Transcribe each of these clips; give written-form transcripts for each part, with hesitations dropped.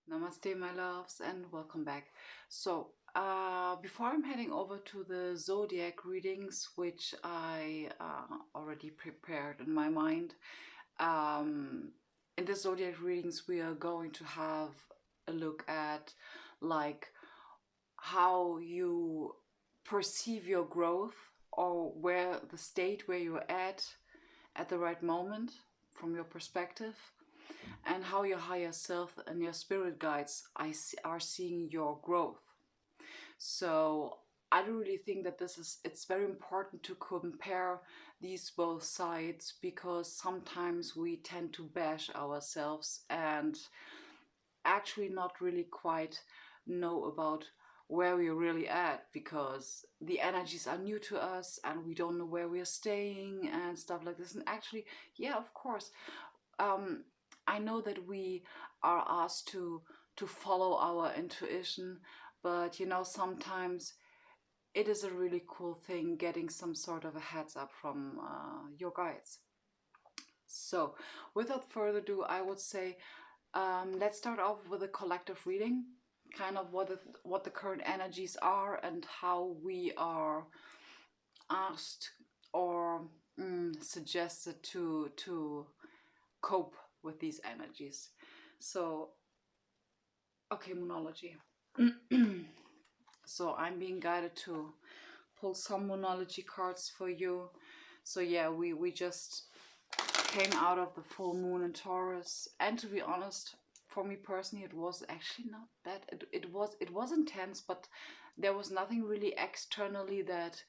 Namaste, my loves, and welcome back. Before I'm heading over to the zodiac readings, which I already prepared in my mind, in the zodiac readings, we are going to have a look at like how you perceive your growth or where the state where you're at the right moment from your perspective, and how your higher self and your spirit guides are seeing your growth. So I do really think that it's very important to compare these both sides, because sometimes we tend to bash ourselves and actually not really quite know about where we're really at, because the energies are new to us and we don't know where we're staying and stuff like this. And actually, yeah, of course, um, I know that we are asked to follow our intuition, but sometimes it is a really cool thing getting some sort of a heads up from your guides. So, without further ado, I would say let's start off with a collective reading, kind of what the current energies are and how we are asked or suggested to cope with these energies. So, okay, Moonology. So I'm being guided to pull some Moonology cards for you. So yeah, we just came out of the full moon in Taurus, and to be honest, for me personally, it was actually not bad. It was intense, but there was nothing really externally that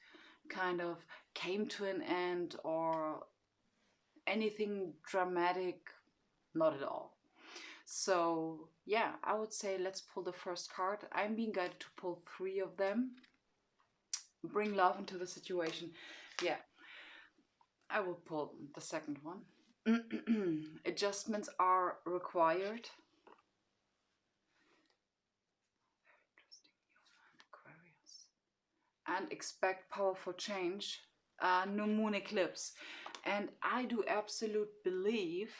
kind of came to an end or anything dramatic. Not at all. So yeah, I would say let's pull the first card. I'm being guided to pull three of them. Bring love into the situation. Yeah, I will pull the second one. Adjustments are required. Aquarius. And expect powerful change. New moon eclipse. And I do absolute believe,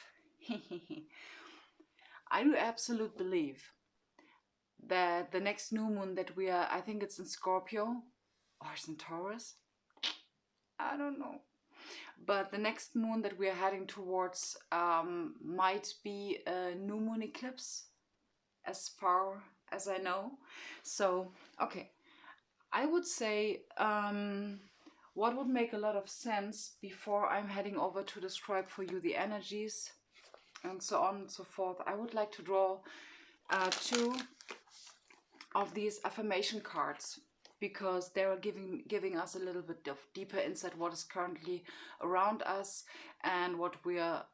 I do absolute believe that the next new moon that we are, I think it's in Scorpio or it's in Taurus. I don't know. But the next moon that we are heading towards might be a new moon eclipse, as far as I know. So, okay, I would say what would make a lot of sense before I'm heading over to describe for you the energies and so on and so forth. I would like to draw two of these affirmation cards, because they are giving us a little bit of deeper insight what is currently around us and what we are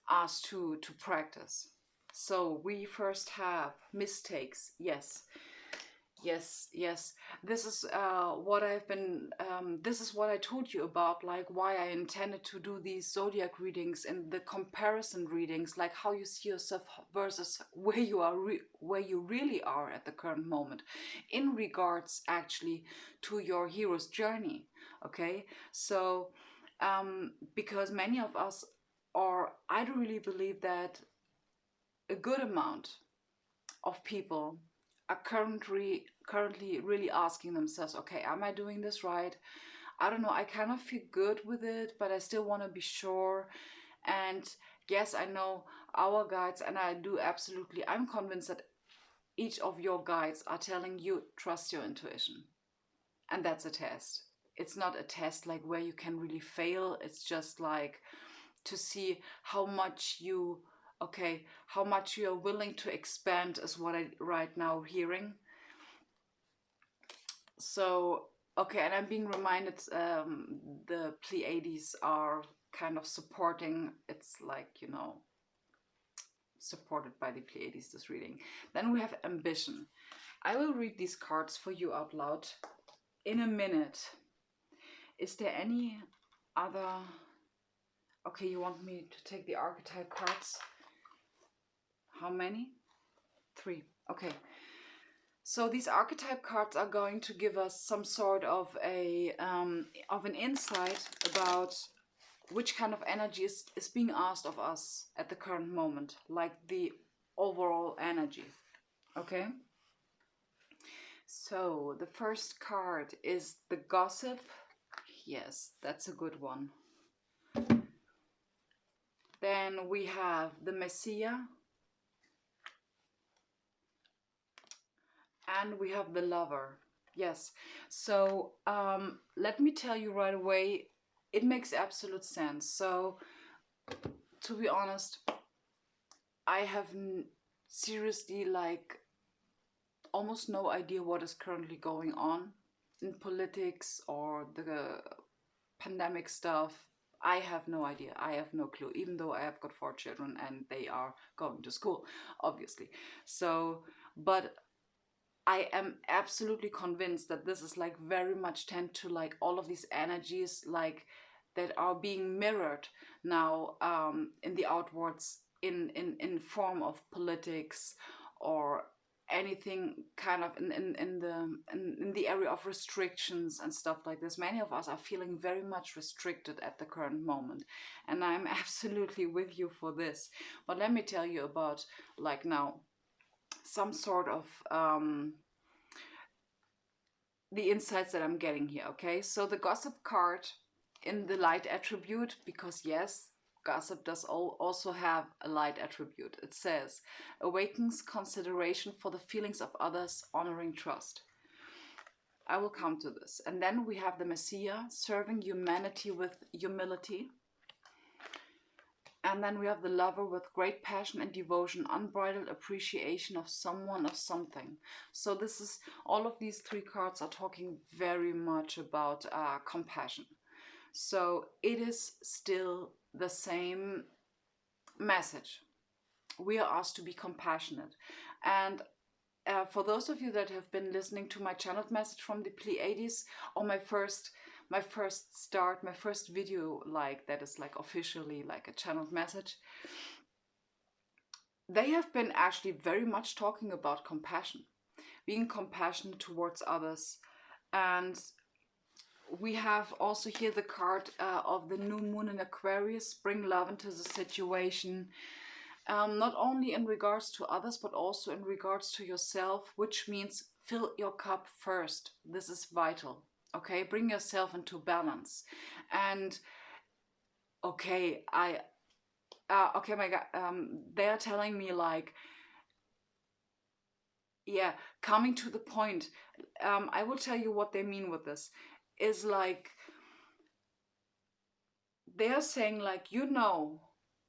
asked to practice. So we first have mistakes. Yes, yes, yes. This is what I've been. This is what I told you about, like why I intended to do these zodiac readings and the comparison readings, like how you see yourself versus where you are, where you really are at the current moment, in regards actually to your hero's journey. Okay, so because many of us, or I do really believe that a good amount of people are currently really asking themselves, okay, am I doing this right? I don't know, I kind of feel good with it, but I still want to be sure. And yes, I know our guides, and I'm convinced that each of your guides are telling you trust your intuition. And that's a test. It's not a test like where you can really fail. It's just like to see how much how much you are willing to expand, is what I right now hearing. So okay, and I'm being reminded the Pleiades are kind of supporting. It's like, supported by the Pleiades, this reading. Then we have ambition. I will read these cards for you out loud in a minute. Is there any other? Okay, you want me to take the archetype cards? How many? 3. Okay. So these archetype cards are going to give us some sort of an insight about which kind of energy is being asked of us at the current moment. Like overall energy. Okay, so the first card is the Gossip. Yes, that's a good one. Then we have the Messiah, and we have the Lover. Yes, so let me tell you right away, it makes absolute sense. So to be honest, I have seriously like almost no idea what is currently going on in politics or the pandemic stuff. I have no idea. I have no clue, even though I have got 4 children and they are going to school, obviously. So, but I am absolutely convinced that this is like very much tend to like all of these energies like that are being mirrored now in the outwards in form of politics or anything kind of in the area of restrictions and stuff like this. Many of us are feeling very much restricted at the current moment, and I'm absolutely with you for this. But let me tell you about like now some sort of the insights that I'm getting here. Okay, so the Gossip card in the light attribute, because yes, gossip does also have a light attribute. It says, awakens consideration for the feelings of others, honoring trust. I will come to this. And then we have the Messiah, serving humanity with humility. And then we have the Lover, with great passion and devotion, unbridled appreciation of someone or something. So this is, all of these 3 cards are talking very much about compassion. So it is still the same message. We are asked to be compassionate. And for those of you that have been listening to my channeled message from the Pleiades, or my first video like that is like officially like a channeled message, they have been actually very much talking about compassion, being compassionate towards others. And we have also here the card of the new moon in Aquarius, bring love into the situation, not only in regards to others but also in regards to yourself, which means fill your cup first. This is vital. Okay, bring yourself into balance. And okay, okay, my God, they are telling me like, yeah, coming to the point. I will tell you what they mean with this. Is like, they are saying like, you know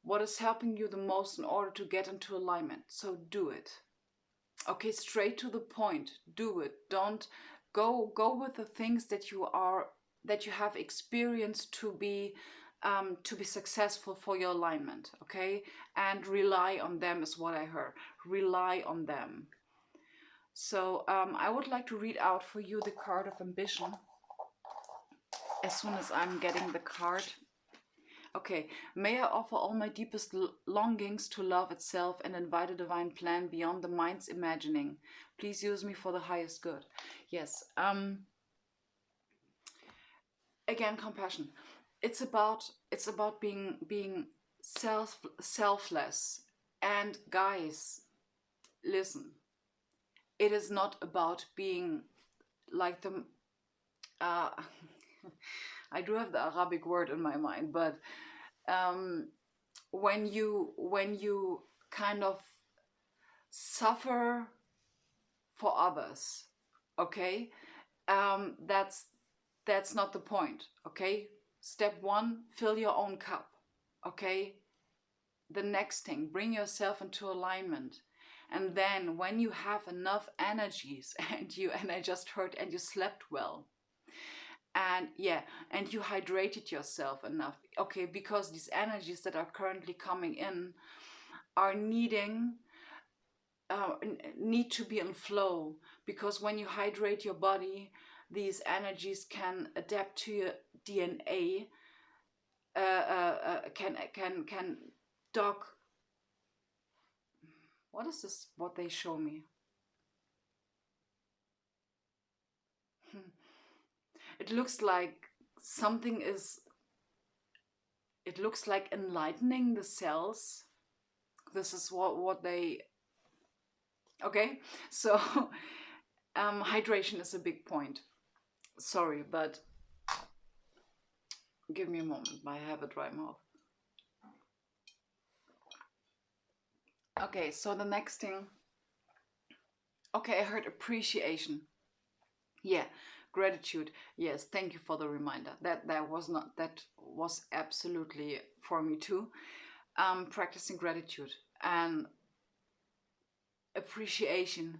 what is helping you the most in order to get into alignment, so do it. Okay, straight to the point, do it. Don't go with the things that you have experienced to be successful for your alignment. Okay, and rely on them is what I heard. Rely on them. So I would like to read out for you the card of ambition as soon as I'm getting the card. Okay, may I offer all my deepest longings to love itself and invite a divine plan beyond the mind's imagining. Please use me for the highest good. Yes. Again, compassion. It's about being selfless. And guys, listen. It is not about being like the I do have the Arabic word in my mind, but when you kind of suffer for others, okay, that's not the point. Okay, step 1, fill your own cup. Okay, the next thing, bring yourself into alignment. And then when you have enough energies and I just heard, and you slept well, and yeah, and you hydrated yourself enough, okay, because these energies that are currently coming in are need to be in flow, because when you hydrate your body, these energies can adapt to your DNA, can dock. What is this, what they show me? It looks like something is, it looks like enlightening the cells. This is what they Okay, so hydration is a big point. Sorry, but give me a moment. I have a dry mouth. Okay, so the next thing. Okay, I heard appreciation. Yeah, gratitude. Yes, thank you for the reminder. That was absolutely for me too. Practicing gratitude and appreciation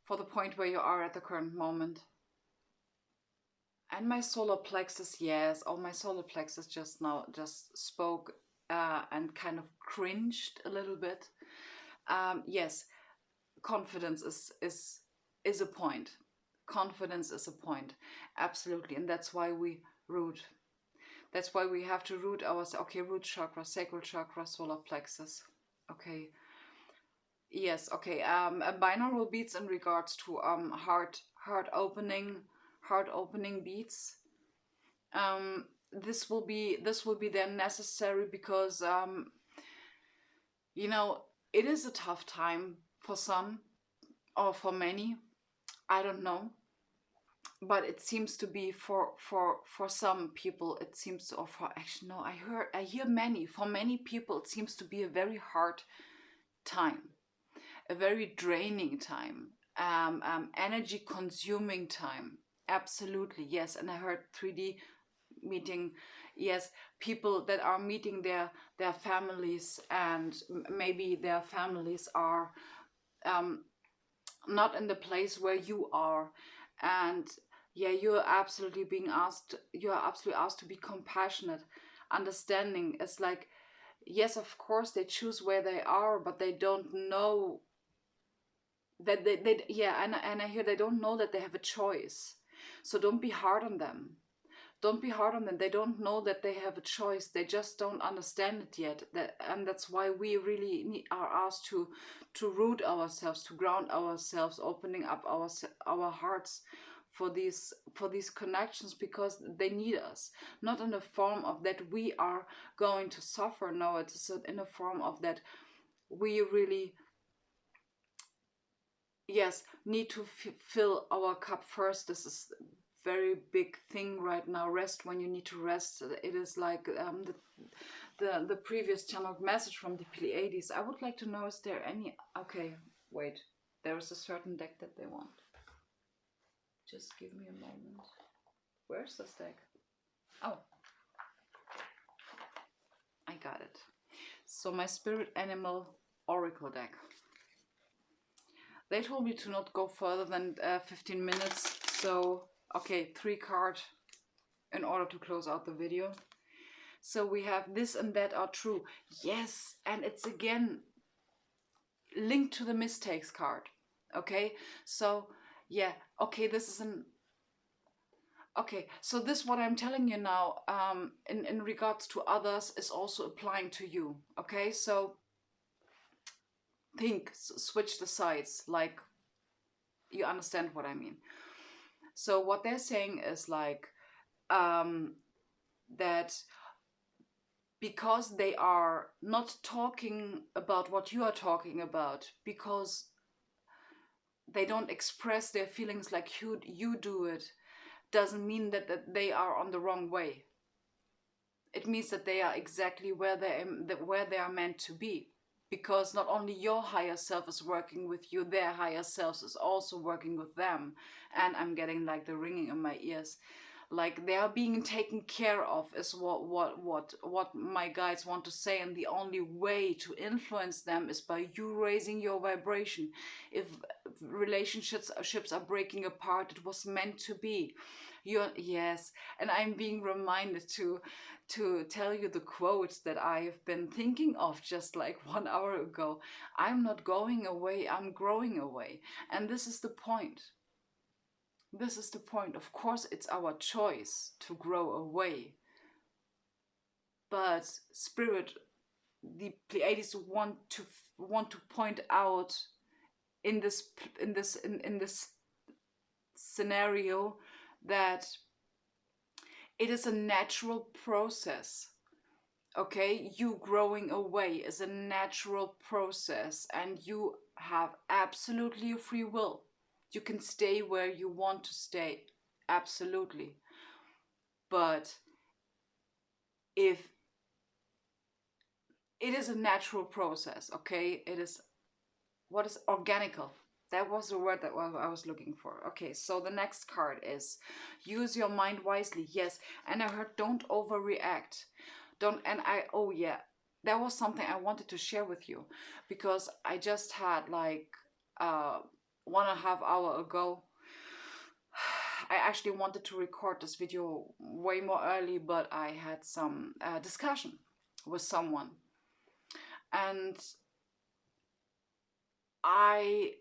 for the point where you are at the current moment. And my solar plexus, yes, oh, my solar plexus just now just spoke and kind of cringed a little bit. Yes, confidence is a point. Confidence is a point, absolutely, and that's why we root. That's why we have to root ourselves. Okay, root chakra, sacral chakra, solar plexus. Okay, yes. Okay. Binaural beats in regards to heart opening beats. This will be then necessary because you know, it is a tough time for some or for many. I don't know, but it seems to be for some people. It seems to, or for actually no, I hear many. For many people, it seems to be a very hard time, a very draining time, energy consuming time. Absolutely, yes. And I heard 3D meeting, yes, people that are meeting their families, and maybe their families are not in the place where you are, and yeah, you're absolutely asked to be compassionate, understanding. It's like, yes, of course they choose where they are, but they don't know that they yeah, and I hear they don't know that they have a choice. So don't be hard on them. Don't be hard on them. They don't know that they have a choice. They just don't understand it yet. And that's why we really are asked to root ourselves, to ground ourselves, opening up our hearts for these connections, because they need us. Not in the form of that we are going to suffer. No, it's in a form of that we really, yes, need to fill our cup first. This is very big thing right now. Rest when you need to rest. It is like the previous channeled message from the Pleiades. I would like to know, is there any, okay, wait, there is a certain deck that they want. Just give me a moment. Where's this deck? Oh, I got it. So my spirit animal oracle deck. They told me to not go further than 15 minutes. So, okay, 3 cards in order to close out the video. So we have this and that are true. Yes, and it's again linked to the mistakes card. Okay, so yeah, okay, this is an, okay, so this what I'm telling you now in regards to others is also applying to you. Okay, so think, switch the sides, like, you understand what I mean. So what they're saying is like that because they are not talking about what you are talking about, because they don't express their feelings like you do it, doesn't mean that they are on the wrong way. It means that they are exactly where they are meant to be, because not only your higher self is working with you, their higher self is also working with them. And I'm getting like the ringing in my ears, like they are being taken care of, is what my guides want to say. And the only way to influence them is by you raising your vibration. If relationships are breaking apart, it was meant to be. Yes, and I'm being reminded to tell you the quote that I have been thinking of just like 1 hour ago. I'm not going away, I'm growing away. And this is the point. This is the point. Of course, it's our choice to grow away. But spirit, the Pleiades want to point out in this scenario that it is a natural process. Okay, you growing away is a natural process, and you have absolutely a free will. You can stay where you want to stay, absolutely. But if it is a natural process, okay, it is what is organical. That was the word that I was looking for. Okay, so the next card is use your mind wisely. Yes, and I heard don't overreact. Don't, and I, oh yeah, that was something I wanted to share with you, because I just had like 1.5 hour ago, I actually wanted to record this video way more early, but I had some discussion with someone, and I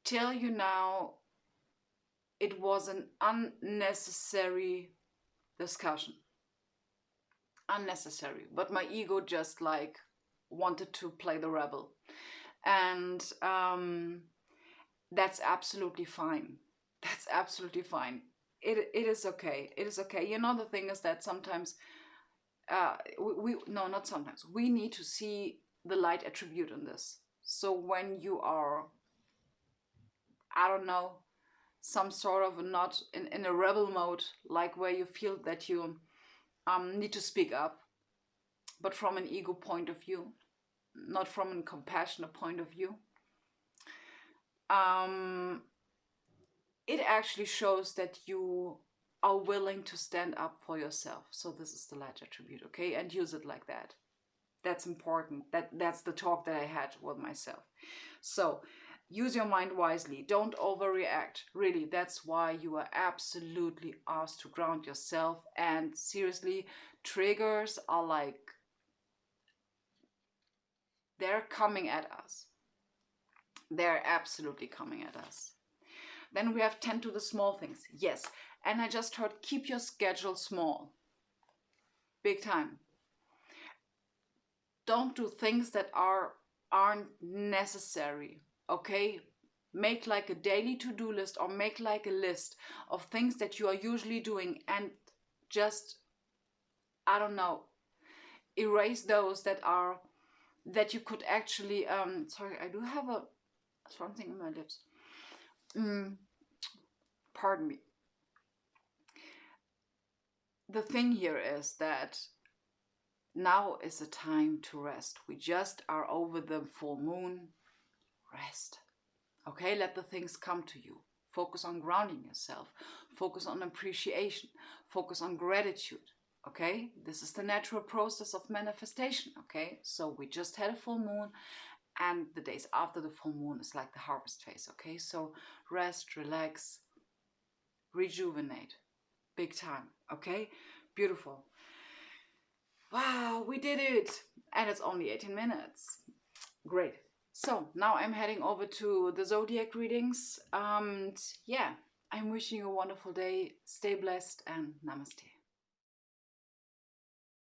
tell you now, it was an unnecessary discussion. Unnecessary. But my ego just like wanted to play the rebel. And that's absolutely fine. That's absolutely fine. It is okay. It is okay. You know, the thing is that sometimes, no, not sometimes, we need to see the light attribute in this. So when you are, I don't know, some sort of not in a rebel mode, like where you feel that you need to speak up, but from an ego point of view, not from a compassionate point of view. It actually shows that you are willing to stand up for yourself. So this is the light attribute, okay? And use it like that. That's important. That's the talk that I had with myself. So use your mind wisely. Don't overreact. Really, that's why you are absolutely asked to ground yourself. And seriously, triggers are like, they're coming at us. They're absolutely coming at us. Then we have tend to the small things. Yes. And I just heard keep your schedule small. Big time. Don't do things that aren't necessary. Okay? Make like a daily to-do list, or make like a list of things that you are usually doing, and just, I don't know, erase those that you could actually sorry, I do have something in my lips. Pardon me. The thing here is that now is the time to rest. We just are over the full moon. Rest. Okay, let the things come to you. Focus on grounding yourself. Focus on appreciation. Focus on gratitude. Okay, this is the natural process of manifestation. Okay, so we just had a full moon, and the days after the full moon is like the harvest phase. Okay, so rest, relax, rejuvenate. Big time. Okay, beautiful. Wow, we did it! And it's only 18 minutes. Great. So now I'm heading over to the zodiac readings. And yeah, I'm wishing you a wonderful day. Stay blessed and namaste.